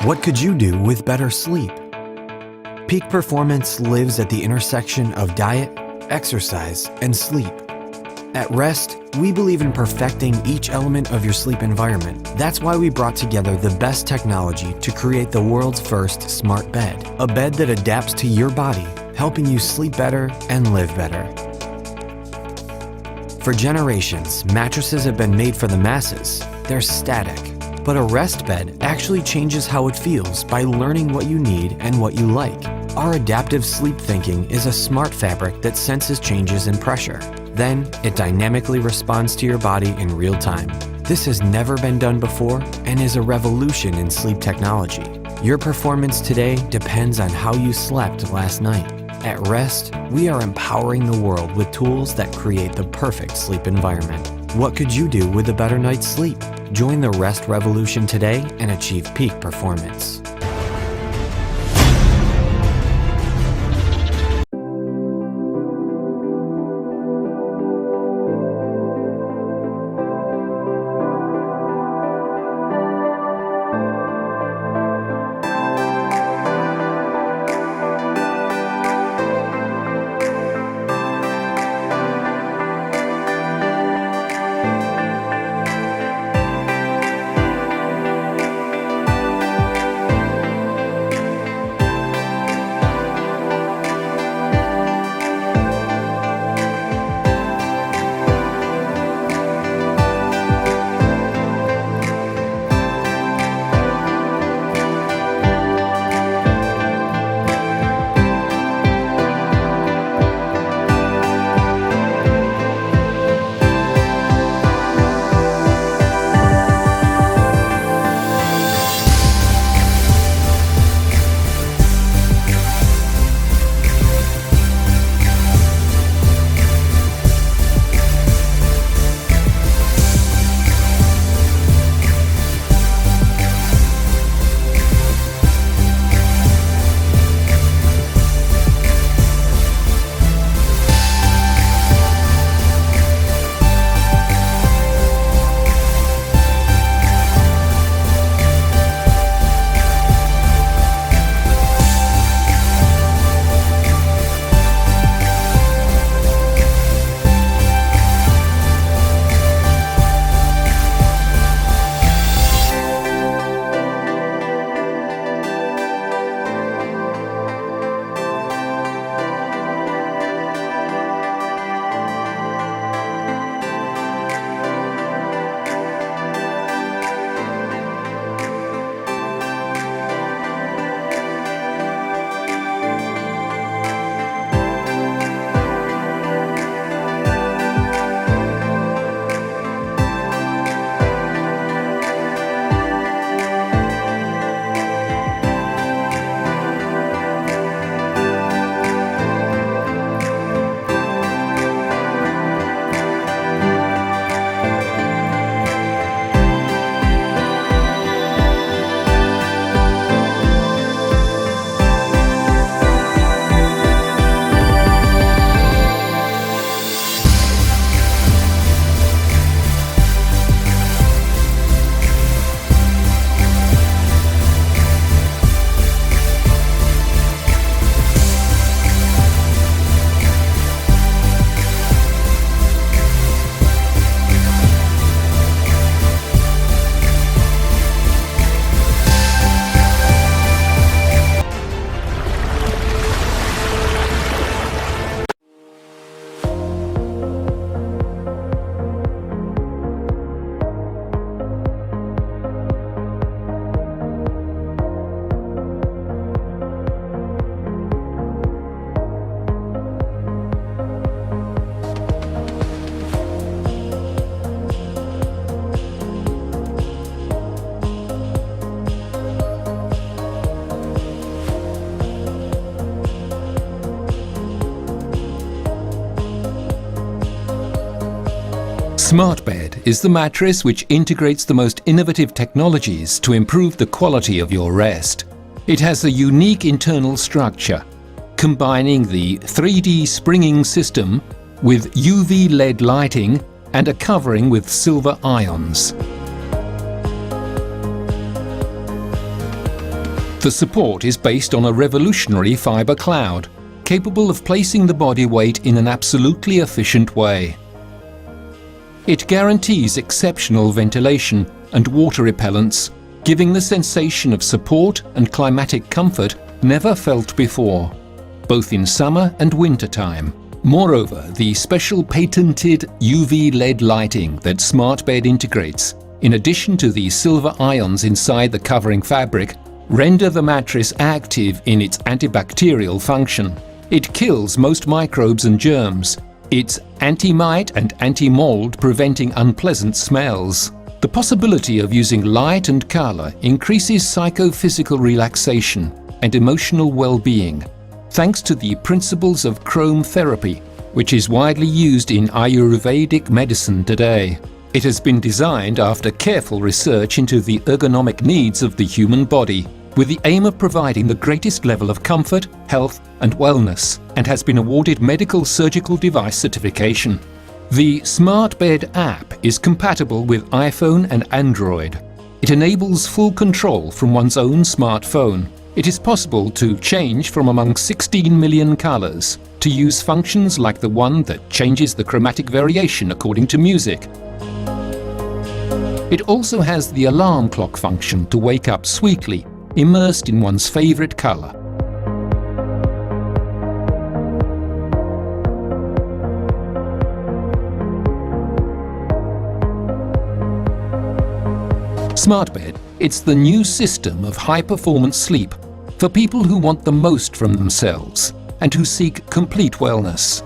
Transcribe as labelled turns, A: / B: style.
A: What could you do with better sleep? Peak performance lives at the intersection of diet, exercise, and sleep. At Rest, we believe in perfecting each element of your sleep environment. That's why we brought together the best technology to create the world's first smart bed. A bed that adapts to your body, helping you sleep better and live better. For generations, mattresses have been made for the masses. They're static. But a Rest bed actually changes how it feels by learning what you need and what you like. Our adaptive sleep thinking is a smart fabric that senses changes in pressure. Then, it dynamically responds to your body in real time. This has never been done before and is a revolution in sleep technology. Your performance today depends on how you slept last night. At Rest, we are empowering the world with tools that create the perfect sleep environment. What could you do with a better night's sleep? Join the Rest revolution today and achieve peak performance.
B: Smart Bed is the mattress which integrates the most innovative technologies to improve the quality of your rest. It has a unique internal structure, combining the 3D springing system with UV LED lighting and a covering with silver ions. The support is based on a revolutionary fiber cloud, capable of placing the body weight in an absolutely efficient way. It guarantees exceptional ventilation and water repellence, giving the sensation of support and climatic comfort never felt before, both in summer and winter time. Moreover, the special patented UV LED lighting that Smart Bed integrates, in addition to the silver ions inside the covering fabric, render the mattress active in its antibacterial function. It kills most microbes and germs. It's anti-mite and anti-mold, preventing unpleasant smells. The possibility of using light and color increases psychophysical relaxation and emotional well-being, thanks to the principles of chrome therapy, which is widely used in Ayurvedic medicine today. It has been designed after careful research into the ergonomic needs of the human body, with the aim of providing the greatest level of comfort, health and wellness, and has been awarded medical surgical device certification. The Smart Bed app is compatible with iPhone and Android. It enables full control from one's own smartphone. It is possible to change from among 16 million colors, to use functions like the one that changes the chromatic variation according to music. It also has the alarm clock function to wake up sweetly, immersed in one's favorite color. Smart Bed, it's the new system of high-performance sleep for people who want the most from themselves and who seek complete wellness.